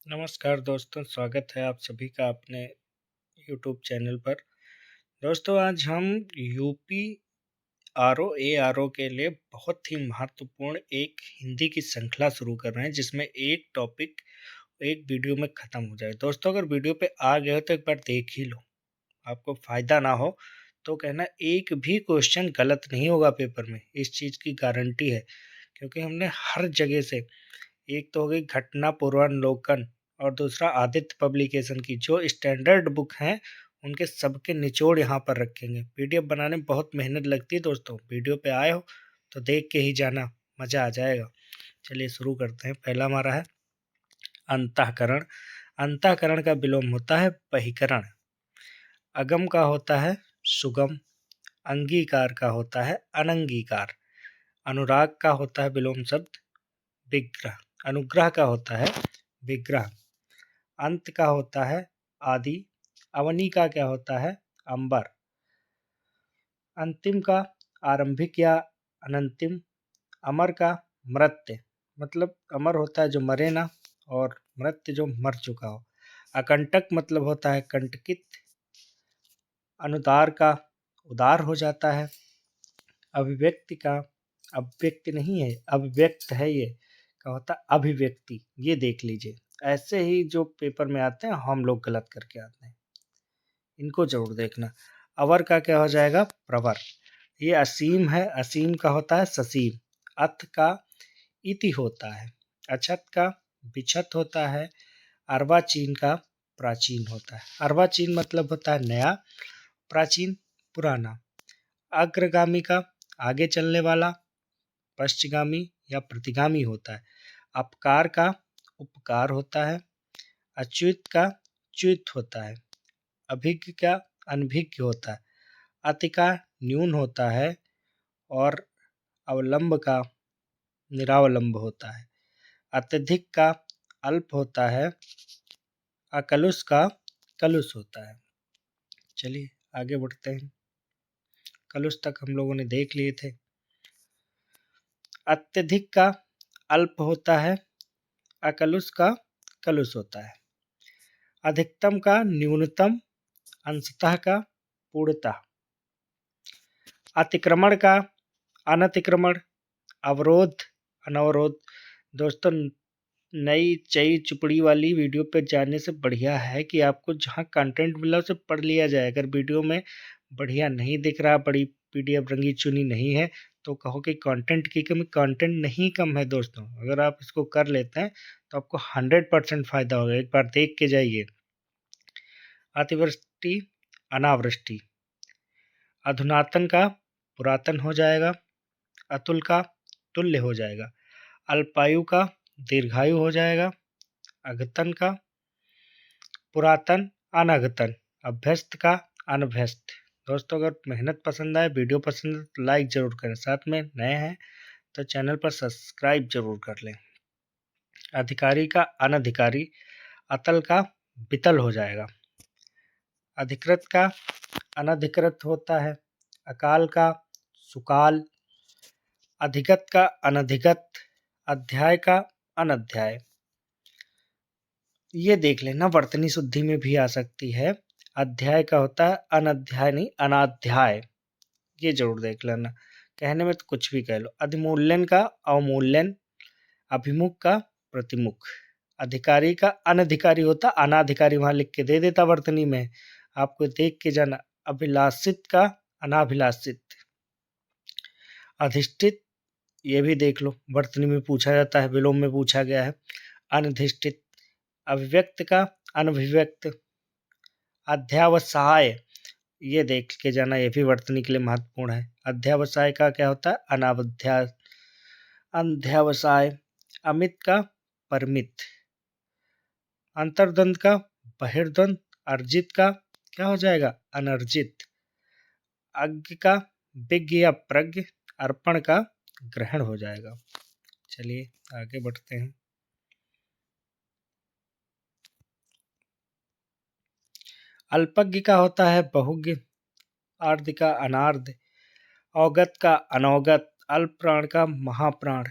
नमस्कार दोस्तों, स्वागत है आप सभी का अपने यूट्यूब चैनल पर। दोस्तों, आज हम यूपी आरओ एआरओ के लिए बहुत ही महत्वपूर्ण एक हिंदी की श्रृंखला शुरू कर रहे हैं, जिसमें एक टॉपिक एक वीडियो में ख़त्म हो जाए। दोस्तों, अगर वीडियो पे आ गए हो तो एक बार देख ही लो, आपको फ़ायदा ना हो तो कहना एक भी क्वेश्चन गलत नहीं होगा पेपर में, इस चीज़ की गारंटी है। क्योंकि हमने हर जगह से, एक तो हो गई घटना पूर्वावलोकन और दूसरा आदित्य पब्लिकेशन की जो स्टैंडर्ड बुक हैं उनके सबके निचोड़ यहाँ पर रखेंगे। पीडीएफ बनाने में बहुत मेहनत लगती है दोस्तों, वीडियो पे आए हो तो देख के ही जाना, मज़ा आ जाएगा। चलिए शुरू करते हैं। पहला हमारा है अंतःकरण। अंतःकरण का विलोम होता है बहिकरण। अगम का होता है सुगम। अंगीकार का होता है अनंगीकार। अनुराग का होता है विलोम शब्द विग्रह। अनुग्रह का होता है विग्रह। अंत का होता है आदि। अवनी का क्या होता है अंबर। अंतिम का आरंभिक या अनंतिम। अमर का मृत्य, मतलब अमर होता है जो मरे ना, और मृत्य जो मर चुका हो। अकंटक मतलब होता है कंटकित। अनुदार का उदार हो जाता है। अभिव्यक्ति का, अभिव्यक्ति नहीं है, अभिव्यक्त है ये, का होता है अभिव्यक्ति। ये देख लीजिए, ऐसे ही जो पेपर में आते हैं हम लोग गलत करके आते हैं, इनको जरूर देखना। अवर का क्या हो जाएगा प्रवर। ये असीम है, असीम का होता है ससीम। अथ का इति होता है। अछत का बिछत होता है। अर्वाचीन का प्राचीन होता है। अर्वाचीन मतलब होता है नया, प्राचीन पुराना। अग्रगामी का आगे चलने वाला, पश्चगामी या प्रतिगामी होता है। अपकार का उपकार होता है। अच्युत का च्युत होता है। अभिज्ञ का अनभिज्ञ होता है। अति का न्यून होता है और अवलंब का निरावलंब होता है। अत्यधिक का अल्प होता है। अकलुष का कलुष होता है। चलिए आगे बढ़ते हैं। कलुष तक हम लोगों ने देख लिए थे। अत्यधिक का अल्प होता है। अकलुष का कलुष होता है। अधिकतम का न्यूनतम। अंशतः का पूर्णतः। अतिक्रमण का अनतिक्रमण। अवरोध अनवरोध। दोस्तों, नई चई चुपड़ी वाली वीडियो पे जाने से बढ़िया है कि आपको जहाँ कंटेंट मिला उसे पढ़ लिया जाए। अगर वीडियो में बढ़िया नहीं दिख रहा, बड़ी पीडीएफ रंगी चुनी नहीं है, तो कहो कि कंटेंट की कमी। कंटेंट नहीं कम है दोस्तों, अगर आप इसको कर लेते हैं तो आपको 100% फ़ायदा होगा। एक बार देख के जाइए। अतिवृष्टि अनावृष्टि। अधुनातन का पुरातन हो जाएगा। अतुल का तुल्य हो जाएगा। अल्पायु का दीर्घायु हो जाएगा। अघतन का पुरातन अनघतन। अभ्यस्त का अनभ्यस्त। दोस्तों, अगर मेहनत पसंद आए, वीडियो पसंद है तो लाइक ज़रूर करें। साथ में नए हैं तो चैनल पर सब्सक्राइब जरूर कर लें। अधिकारी का अनधिकारी। अतल का वितल हो जाएगा। अधिकृत का अनधिकृत होता है। अकाल का सुकाल। अधिगत का अनधिगत। अध्याय का अनध्याय। ये देख लेना, वर्तनी शुद्धि में भी आ सकती है। अध्याय का होता है अनध्याय नहीं अनाध्याय, ये जरूर देख लेना। कहने में तो कुछ भी कह लो। अधिमूल्यन का अवमूल्यन। अभिमुख का प्रतिमुख। अधिकारी का अनधिकारी होता, अनाधिकारी वहां लिख के दे देता वर्तनी में, आपको देख के जाना। अभिलाषित का अनाभिलाषित। अधिष्ठित, ये भी देख लो, वर्तनी में पूछा जाता है, विलोम में पूछा गया है। अनधिष्ठित। अभिव्यक्त का अनभिव्यक्त। अध्यावसाय, ये देख के जाना, ये भी वर्तनी के लिए महत्वपूर्ण है। अध्यावसाय का क्या होता है अध्यावसाय। अमित का परमित। अंतर्द्वंद का बहिर्द्वंद। अर्जित का क्या हो जाएगा अनर्जित। अज्ञ का विज्ञ या प्रज्ञ। अर्पण का ग्रहण हो जाएगा। चलिए आगे बढ़ते हैं। अल्पज्ञ का होता है बहुज्ञ। आर्ध का अनार्ध। अवगत का अनवगत। अल्प प्राण का महाप्राण।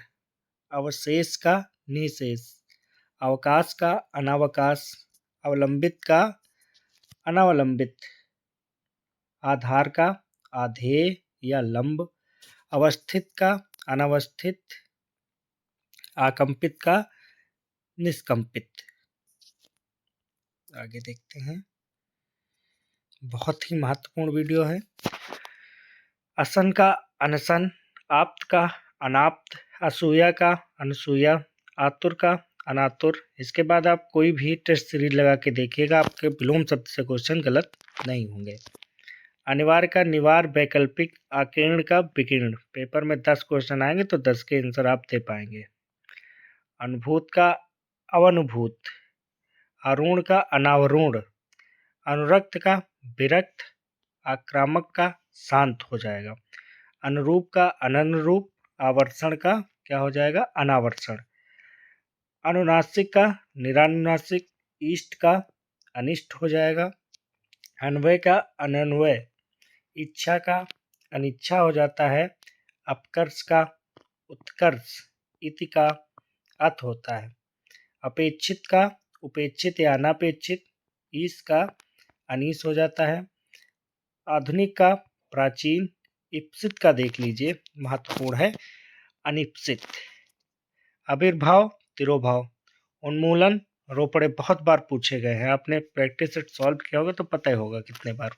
अवशेष का निशेष। अवकाश का अनावकाश, अवलंबित का अनावलंबित, आधार का आधेय या लंब, अवस्थित का अनवस्थित, आकंपित का निष्कंपित। आगे देखते हैं, बहुत ही महत्वपूर्ण वीडियो है। असन का अनसन, आप्त का अनाप्त, असूया का अनसूया, आतुर का अनातुर। इसके बाद आप कोई भी टेस्ट सीरीज लगा के देखिएगा, आपके विलोम शब्द से क्वेश्चन गलत नहीं होंगे। अनिवार्य का निवार, वैकल्पिक, आकीर्ण का विकीर्ण। पेपर में 10 क्वेश्चन आएंगे तो 10 के आंसर आप दे पाएंगे। अनुभूत का अवनुभूत, अरुण का अनावरुण, अनुरक्त का विरक्त, आक्रामक का शांत हो जाएगा। अनुरूप का अननुरूप, आवर्षण का क्या हो जाएगा अनावर्षण। अनुनासिक का निरानुनासिक, इष्ट का अनिष्ट हो जाएगा। अन्वय का अनन्वय, इच्छा का अनिच्छा हो जाता है। अपकर्ष का उत्कर्ष, इति का अत होता है। अपेक्षित का उपेक्षित या अनापेक्षित, ईश का अनीस हो जाता है। आधुनिक का प्राचीन, इप्सित का देख लीजिए महत्वपूर्ण है अनिप्सित। आविर्भाव, तिरोभाव, उन्मूलन, रोपड़े बहुत बार पूछे गए हैं, आपने प्रैक्टिस सेट सॉल्व किया होगा तो पता ही होगा कितने बार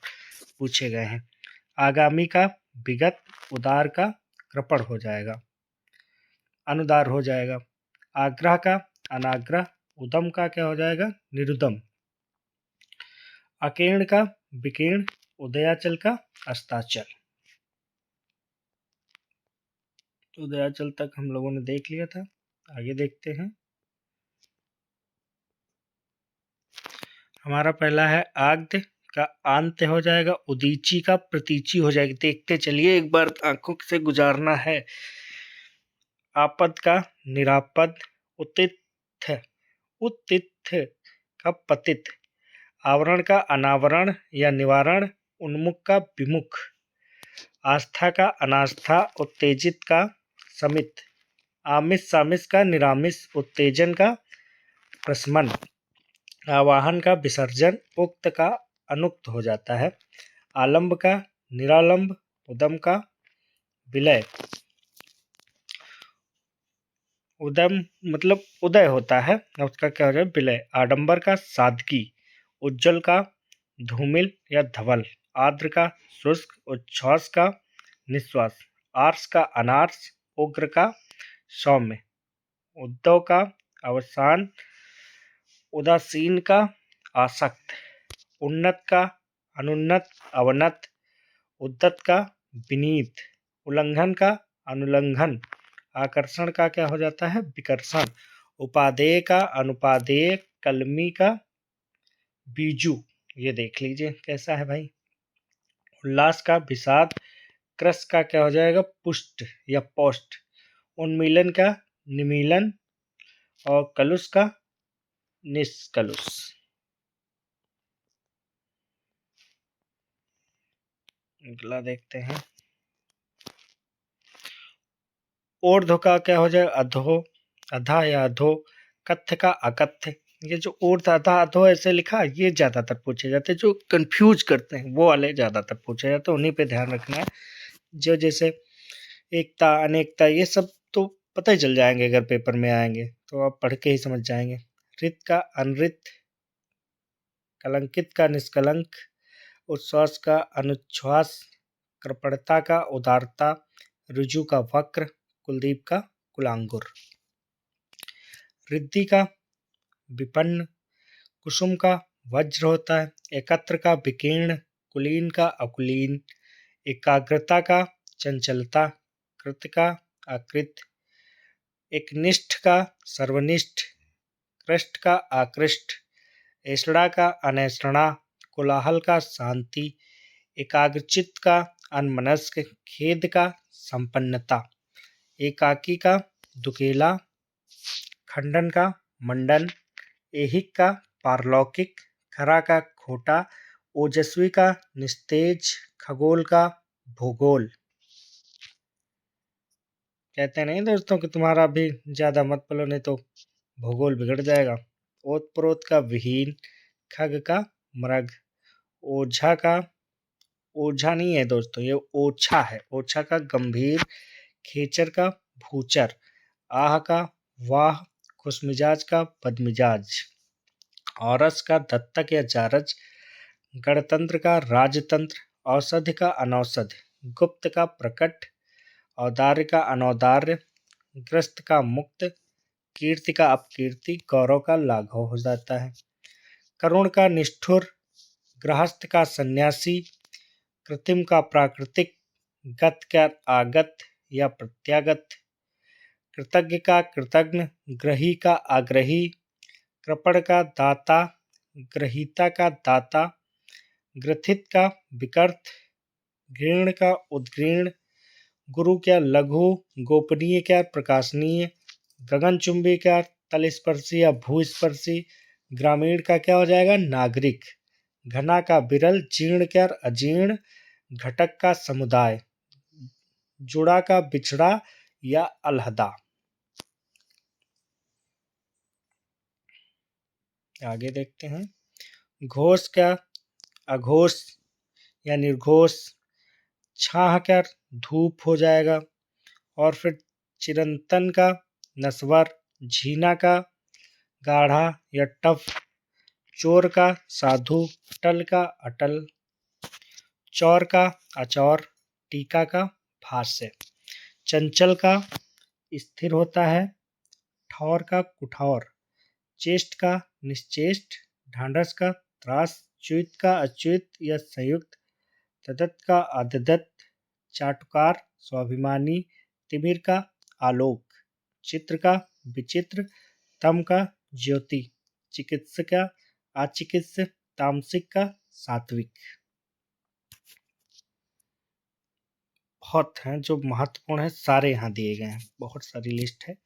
पूछे गए हैं। आगामी का विगत, उदार का कृपण हो जाएगा, अनुदार हो जाएगा। आग्रह का अनाग्रह, उदम का क्या हो जाएगा निरुदम। अकीर्ण का विकीर्ण, उदयाचल का अस्ताचल। उदयाचल तक हम लोगों ने देख लिया था, आगे देखते हैं। हमारा पहला है आग्ध का आंत्य हो जाएगा, उदीची का प्रतीची हो जाएगी। देखते चलिए, एक बार आंखों से गुजारना है। आपद का निरापद, उतिथ्य, उत्तिथ्य का पतित, आवरण का अनावरण या निवारण, उन्मुख का विमुख, आस्था का अनास्था, उत्तेजित का समित, आमिष सामिष का निरामिष, उत्तेजन का प्रशमन, आवाहन का विसर्जन, उक्त का अनुक्त हो जाता है। आलंब का निरालंब, उदम का विलय, उदम मतलब उदय होता है, उसका क्या हो जाए विलय। आडंबर का सादगी, उज्ज्वल का धूमिल या धवल, आर्द्र का शुष्क, उच्छ्वास का निश्वास, आर्स का अनार्स, उग्र का सौम्य, उद्धव का अवसान, उदासीन का आसक्त, उन्नत का अनुन्नत, अवनत, उद्दत का विनीत, उल्लंघन का अनुल्लंघन, आकर्षण का क्या हो जाता है विकर्षण, उपादेय का अनुपादेय, कलमी का बीजू। ये देख लीजिए कैसा है भाई। उल्लास का विषाद, क्रस का क्या हो जाएगा पुष्ट या पोस्ट, उन्मीलन का निमीलन और कलुष का निष्कलुष। अगला देखते हैं। ऊर्ध्व का क्या हो जाएगा अधो, अधा या अधो, कथ्य का अकथ्य। ये जो ऊर्ध्व अधा अधो ऐसे लिखा, ये ज्यादातर पूछे जाते हैं, जो कंफ्यूज करते हैं वो वाले ज्यादातर पूछे जाते हैं, उन्हीं पे ध्यान रखना है। जो जैसे एकता अनेकता ये सब तो पता ही चल जाएंगे, अगर पेपर में आएंगे तो आप पढ़ के ही समझ जाएंगे। रित का अनरित, कलंकित का निष्कलंक, उच्छ्वास का अनुच्छ्वास, कृपणता का उदारता, रुजु का वक्र, कुलदीप का कुलांगुर। रिद्धि का विपन्न, कुसुम का वज्र होता है, एकत्र का विकीर्ण, कुलीन का अकुलीन, एकाग्रता का चंचलता, कृत का अकृत, एकनिष्ठ का सर्वनिष्ठ, कृष्ट का आकृष्ट, ऐषणा का अनैषणा, कोलाहल का शांति, एकाग्रचित्त का अनमनस्क, खेद का संपन्नता, एकाकी का दुकेला, खंडन का मंडन, ऐहिक का पारलौकिक, खरा का खोटा, ओजस्वी का निस्तेज, खगोल का भूगोल। कहते नहीं दोस्तों कि तुम्हारा भी ज्यादा मत बोलो नहीं तो भूगोल बिगड़ जाएगा। ओत प्रोत का विहीन, खग का मृग, ओझा का ओझा नहीं है दोस्तों, ये ओछा है, ओछा का गंभीर, खेचर का भूचर, आह का वाह, खुशमिजाज का बदमिजाज, औरस का दत्तक या जारज, गणतंत्र का राजतंत्र, औषधि का अनौषध, गुप्त का प्रकट, औदार्य का अनौदार्य, ग्रस्त का मुक्त, कीर्ति का अपकीर्ति, गौरव का लाघव हो जाता है। करुण का निष्ठुर, गृहस्थ का सन्यासी, कृत्रिम का प्राकृतिक, गत का आगत या प्रत्यागत, कृतज्ञ का कृतघ्न, ग्रही का आग्रही, कृपण का दाता, ग्रहीता का दाता, ग्रथित का विकर्त, घृण का उद्घृण, गुरु क्या लघु, गोपनीय क्या प्रकाशनीय, गगनचुंबी क्या तलस्पर्शी या भूस्पर्शी, ग्रामीण का क्या हो जाएगा नागरिक, घना का विरल, जीर्ण क्या अजीर्ण, घटक का समुदाय, जुड़ा का बिछड़ा या अलहदा। आगे देखते हैं। घोष क्या अघोष या निर्घोष, छाह क्या धूप हो जाएगा, और फिर चिरंतन का नस्वर, झीना का गाढ़ा या टफ, चोर का साधु, टल का अटल, चौर का अचौर, टीका का भाष्य, चंचल का स्थिर होता है, ठौर का कुठौर, चेष्ट का निश्चेष्ट, ढांढस का त्रास, च्युत का अच्युत या संयुक्त, तदत का अददत, चाटुकार स्वाभिमानी, तिमिर का आलोक, चित्र का विचित्र, तम का ज्योति, चिकित्सक का अचिकित्स, तामसिक का सात्विक। बहुत हैं जो महत्वपूर्ण है, सारे यहाँ दिए गए हैं, बहुत सारी लिस्ट है।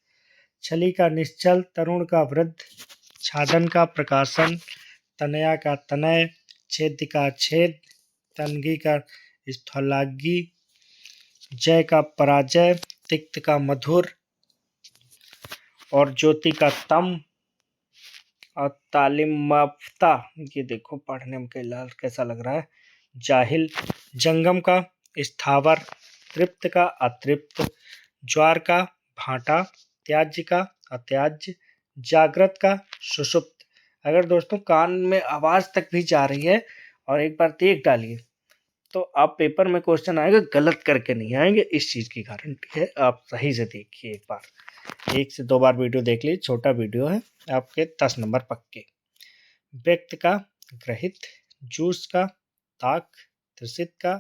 छली का निश्चल, तरुण का वृद्ध, छादन का प्रकाशन, तनया का तनय, छेद का छेद, तनगी का स्थलाग्गी, जय का पराजय, तिक्त का मधुर, और ज्योति का तम, और तालिमाफ्ता, ये देखो पढ़ने में कैसा लग रहा है, जाहिल, जंगम का स्थावर, तृप्त का अतृप्त, ज्वार का भाटा, त्याज्य का अत्याज्य, जागृत का सुषुप्त। अगर दोस्तों कान में आवाज तक भी जा रही है और एक बार देख डालिए तो आप पेपर में क्वेश्चन आएगा, गलत करके नहीं आएंगे, इस चीज की गारंटी है। आप सही से देखिए, एक बार 1 से 2 बार वीडियो देख लीजिए, छोटा वीडियो है, आपके 10 नंबर पक्के। व्यक्त का ग्रहित, जूस का ताक, त्रसित का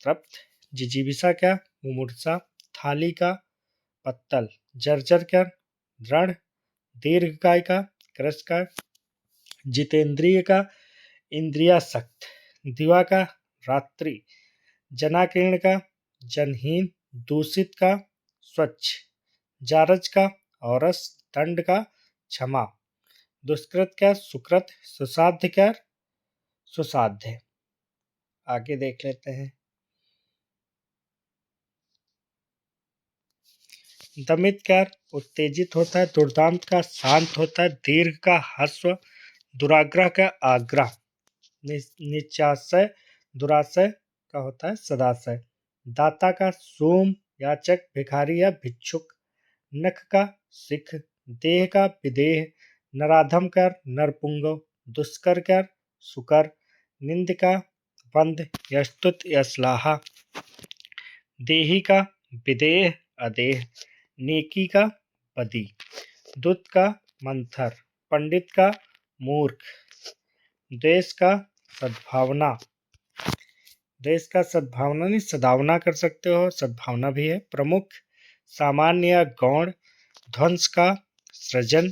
तृप्त, जिजीविषा क्या मुमूर्षा, थाली का पत्तल, जर्जर क्या दृढ़, दीर्घकाय का क्रस का, जितेंद्रिय का इंद्रियासक्त, दिवा का रात्रि, जनाकीर्ण का जनहीन, दूषित का स्वच्छ, जारज का औरस, दंड का क्षमा, दुष्कृत क्या सुकृत, सुसाध्य क्या सुसाध्य। आगे देख लेते हैं। दमित क्या उत्तेजित होता है, दुर्दांत का शांत होता है, दीर्घ का हस्व, दुराग्रह का आग्रह, निचाशय दुराशय का होता है सदाशय, दाता का सोम, याचक भिखारी या भिक्षुक, नख का सिख, देह का विदेह, नराधम कर नरपुंगव, दुष्कर कर सुकर, निंद का बंध या स्तुत या श्लाघा, देही का विदेह अदेह, नेकी का बदी, दूत का मंथर, पंडित का मूर्ख, देश का सद्भावना, देश का सद्भावना नहीं सदावना कर सकते हो, सद्भावना भी है, प्रमुख, सामान्य या गौण, ध्वंस का सृजन,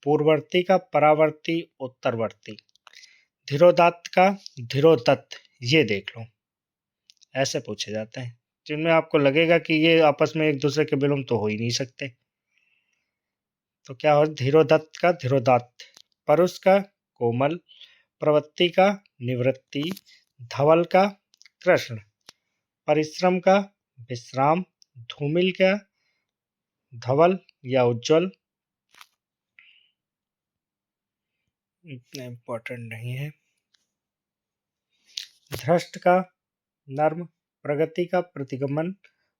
पूर्ववर्ती का परावर्ती उत्तरवर्ती, धीरोदात्त का धीरोदत्त। ये देख लो, ऐसे पूछे जाते हैं जिनमें आपको लगेगा कि ये आपस में एक दूसरे के विलोम तो हो ही नहीं सकते। तो क्या हो, धीरोदत्त का धीरोदात्त, परुष का कोमल, प्रवृत्ति का निवृत्ति, धवल का कृष्ण, परिश्रम का विश्राम, धूमिल का धवल या उज्जवल, इतना इम्पोर्टेंट नहीं है। धृष्ट का नर्म, प्रगति का प्रतिगमन,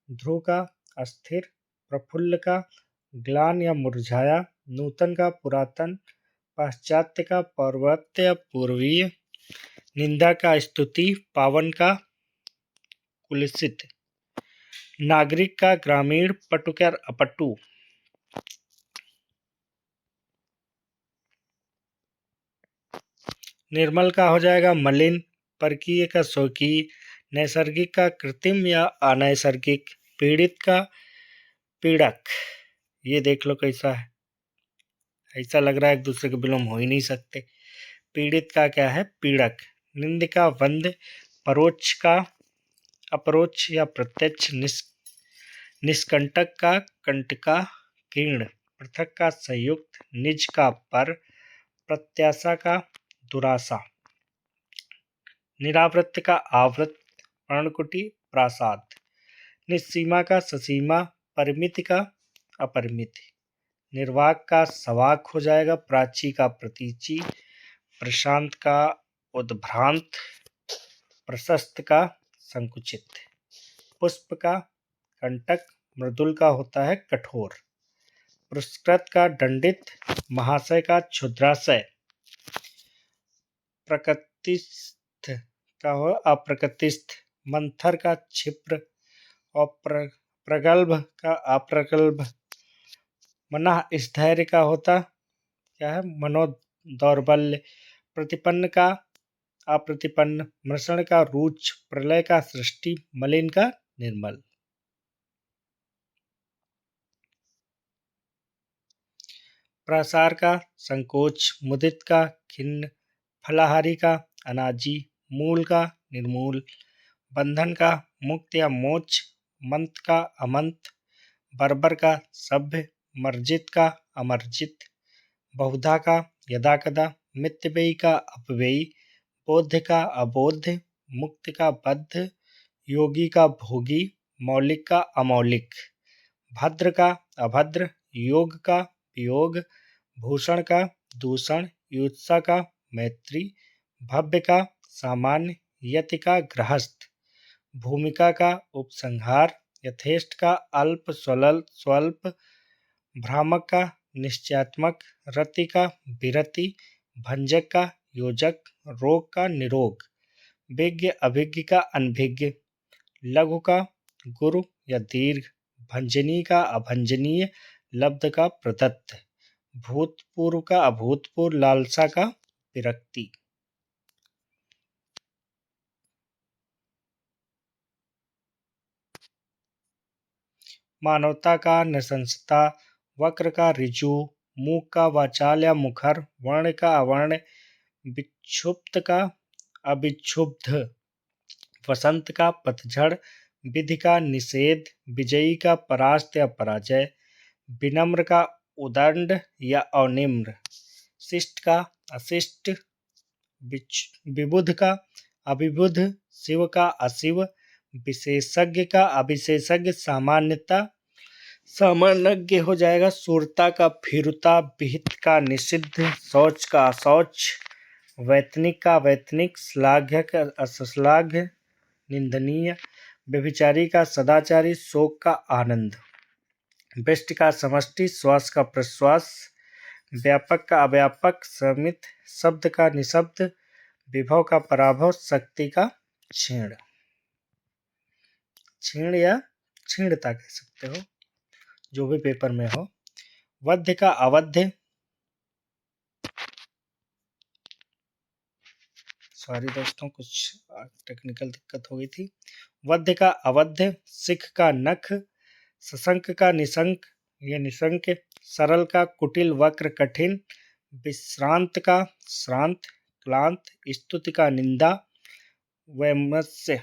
ध्रुव का अस्थिर, प्रफुल्ल का ग्लान या मुरझाया, नूतन का पुरातन, पाश्चात्य का पौर्वात्य या पूर्वीय, निंदा का स्तुति, पावन का कुलसित, नागरिक का ग्रामीण, पटु का अपटु। निर्मल का हो जाएगा मलिन, परकीय का स्वकीय, नैसर्गिक का कृत्रिम या अनैसर्गिक, पीड़ित का पीड़क। ये देख लो कैसा है, ऐसा लग रहा है एक दूसरे के विलोम हो ही नहीं सकते। पीड़ित का क्या है? पीड़क। निंद का वंद, परोक्ष का अपरोक्ष या प्रत्यक्ष, निष्कंटक का कंटका कीर्ण, पृथक का संयुक्त, निज का पर, प्रत्याशा का दुराशा, निरावृत्त का आवृत, पर्णकुटी प्रासाद, निस्सीमा का ससीमा, परिमिति का अपरिमित, निर्वाक का सवाक हो जाएगा, प्राची का प्रतीची, प्रशांत का उद्भ्रांत, प्रशस्त का संकुचित, पुष्प का कंटक, मृदुल का होता है कठोर, पुरस्कृत का दंडित, महाशय का क्षुद्राशय, प्रकृतिस्थ का हो अप्रकृतिस्थ, मंथर का क्षिप्र और प्रगल्भ का अप्रगल्भ, मना स्थैर्य का होता क्या है? मनोदौर्बल्य, प्रतिपन्न का अप्रतिपन्न, मृषण का रुच, प्रलय का सृष्टि, मलिन का निर्मल। प्रसार का संकोच, मुदित का खिन्न, फलाहारी का अनाजी, मूल का निर्मूल, बंधन का मुक्त या मोक्ष, मंत का अमंत, बर्बर का सभ्य, मर्जित का अमर्जित, बहुधा का यदाकदा, मितव्ययी का अपव्ययी, बोध का अबोध, मुक्त का बद्ध, योगी का भोगी, मौलिक का अमौलिक, भद्र का अभद्र, योग का वियोग, भूषण का दूषण, युत्सा का मैत्री, भव्य का सामान्य, यति का गृहस्थ, भूमिका का उपसंहार, यथेष्ट का अल्प स्वल्प, भ्रामक का निश्चयात्मक, रति का विरति, भंजक का योजक, रोग का निरोग, विज्ञ अभिज्ञ का अनभिज्ञ, लघु का गुरु या दीर्घ, भंजनी का अभंजनीय, लब्ध का प्रदत्त, भूतपूर्व का अभूतपूर्व, लालसा का विरक्ति। मानवता का नृशंसता, वक्र का ऋजु, मूक का वाचाल या मुखर, वर्ण का अवर्ण, विक्षुब्ध का अविक्षुब्ध, वसंत का पतझड़, विधि का निषेध, विजयी का परास्त या पराजय, विनम्र का उदंड या अनिम्र, शिष्ट का अशिष्ट, विबुध का अविबुध, शिव का अशिव, विशेषज्ञ का अविशेषज्ञ, सामान्य हो जाएगा, सूरता का भीरुता, विहित का निषिद्ध, शौच का अशौच, वैतनिक का वैतनिक, श्लाघ्य का अश्लाघ्य, निंदनीय, व्यभिचारी का सदाचारी, शोक का आनंद, व्यष्टि का समष्टि, श्वास का प्रश्वास, व्यापक का अव्यापक, समित, शब्द का निशब्द, विभव का पराभव, शक्ति का क्षीण, क्षीण या क्षीणता कह सकते हो, जो भी पेपर में हो। वध्य का अवध्य, सॉरी दोस्तों कुछ टेक्निकल दिक्कत हो गई थी। वध्य का अवध्य, सिख का नख, सशंक का निशंक या निशंक, सरल का कुटिल वक्र कठिन, विश्रांत का श्रांत, क्लांत, स्तुति का निंदा, वैमस्य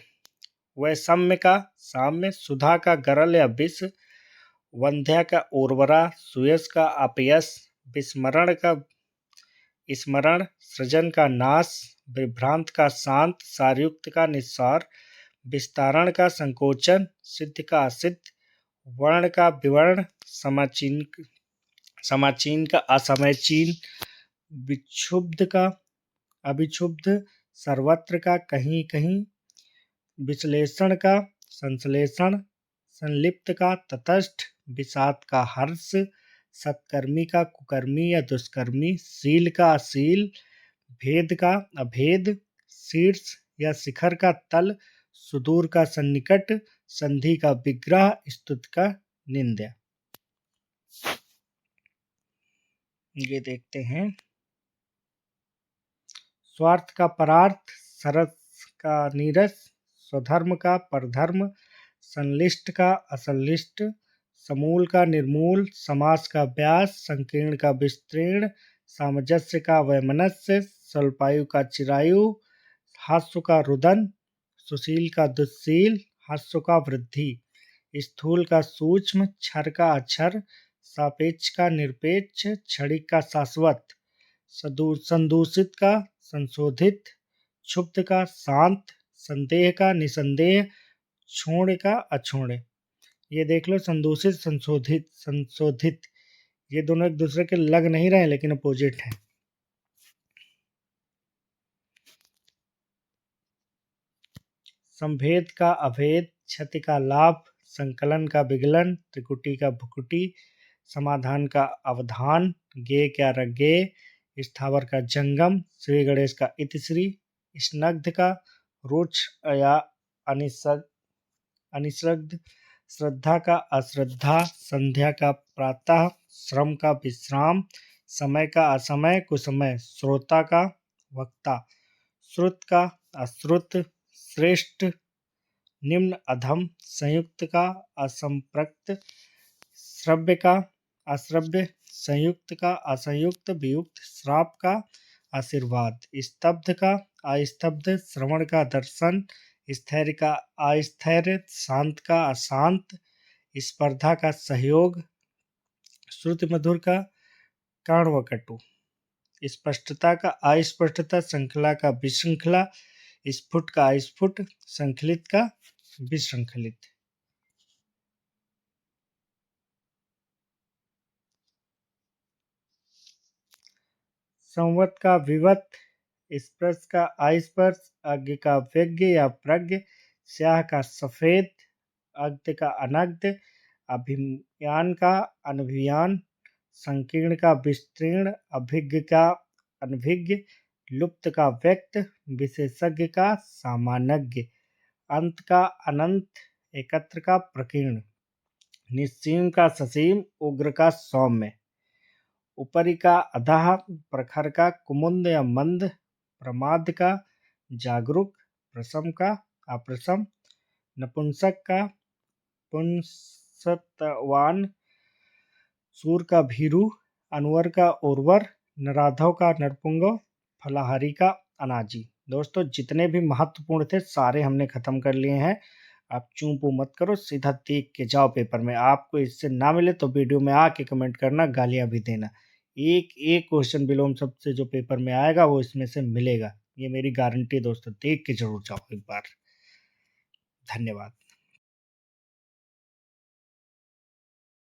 वैषम्य का साम्य, सुधा का गरल या विष, वंध्या का उर्वरा, सुयस का अपयश, विस्मरण का स्मरण, सृजन का नाश, विभ्रांत का शांत, सारयुक्त का निस्सार, विस्तारण का संकोचन, सिद्ध का असिद्ध, वर्ण का विवर्ण, समाचीन का असमयचीन, विक्षुब्ध का अभिक्षुब्ध, सर्वत्र का कहीं कहीं, विश्लेषण का संश्लेषण, संलिप्त का तटस्थ, विषाद का हर्ष, सत्कर्मी का कुकर्मी या दुष्कर्मी, शील का अशील, भेद का अभेद, शीर्ष या शिखर का तल, सुदूर का सन्निकट, संधि का विग्रह, स्तुति का निंदा। ये देखते हैं। स्वार्थ का परार्थ, सरस का नीरस, स्वधर्म का परधर्म, संलिष्ट का असंलिष्ट, समूल का निर्मूल, समास का व्यास, संकीर्ण का विस्तीर्ण, सामंजस्य का वैमनस्य, स्वल्पायु का चिरायु, हास्य का रुदन, सुशील का दुस्शील, हास्य का वृद्धि, स्थूल का सूक्ष्म, क्षर का अक्षर, सापेक्ष का निरपेक्ष, क्षणिक का शाश्वत, संदूषित का संशोधित, क्षुब्ध का शांत, संदेह का निसंदेह, क्षोण्य का अक्षोण्य। ये देख लो, संदूषित संशोधित संशोधित, ये दोनों एक दूसरे के लग नहीं रहे लेकिन अपोजिट हैं। संभेद का अभेद, क्षति का लाभ, संकलन का विगलन, त्रिकुटी का भुकुटी, समाधान का अवधान, गेय का रज्ञेय, स्थावर का जंगम, श्री गणेश का इतिश्री, स्नग्ध का रुक्ष या अनिश्रद्ध, श्रद्धा का अश्रद्धा, संध्या का प्रातः, श्रम का विश्राम, समय का असमय कुसमय, श्रोता का वक्ता, श्रुत का अश्रुत, श्रेष्ठ निम्न अधम, संयुक्त का असंपृक्त, श्रव्य का अश्रव्य, संयुक्त का असंयुक्त, वियुक्त, श्राप का आशीर्वाद, स्तब्ध का अस्तब्ध, श्रवण का दर्शन, स्थैर्य का अस्थैर्य, शांत का अशांत, स्पर्धा का सहयोग, श्रुति मधुर का कर्ण व कटु, स्पष्टता का अस्पष्टता, श्रृंखला का विश्रृंखला, स्फुट का अस्फुट, संकलित का विश्रृंखलित। संवत का विवत, स्पर्श का अस्पर्श, अज्ञ का व्यज्ञ या प्रज्ञ, स्याह का सफेद, अग्ध का अनग्ध, अभियान का अनभियान, संकीर्ण का विस्तीर्ण, अभिज्ञ का अनभिज्ञ, लुप्त का व्यक्त, विशेषज्ञ का सामान्यज्ञ, अंत का अनंत, एकत्र का प्रकीर्ण, निस्सीम का ससीम, उग्र का सौम्य, उपरि का अधः, प्रखर का कुमुद या मंद, प्रमाद का जागरूक, प्रसम का अप्रसम, नपुंसक का पुंसत्वान, सूर का भीरु, अनवर का उर्वर, नराधव का नरपुंगव, फलाहारी का अनाजी। दोस्तों, जितने भी महत्वपूर्ण थे सारे हमने खत्म कर लिए हैं। आप चूं मत करो, सीधा देख के जाओ पेपर में। आपको इससे ना मिले तो वीडियो में आके कमेंट करना, गालियां भी देना। एक एक क्वेश्चन बिलोम सबसे जो पेपर में आएगा वो इसमें से मिलेगा, ये मेरी गारंटी। दोस्तों, देख के जरूर जाओ एक बार। धन्यवाद।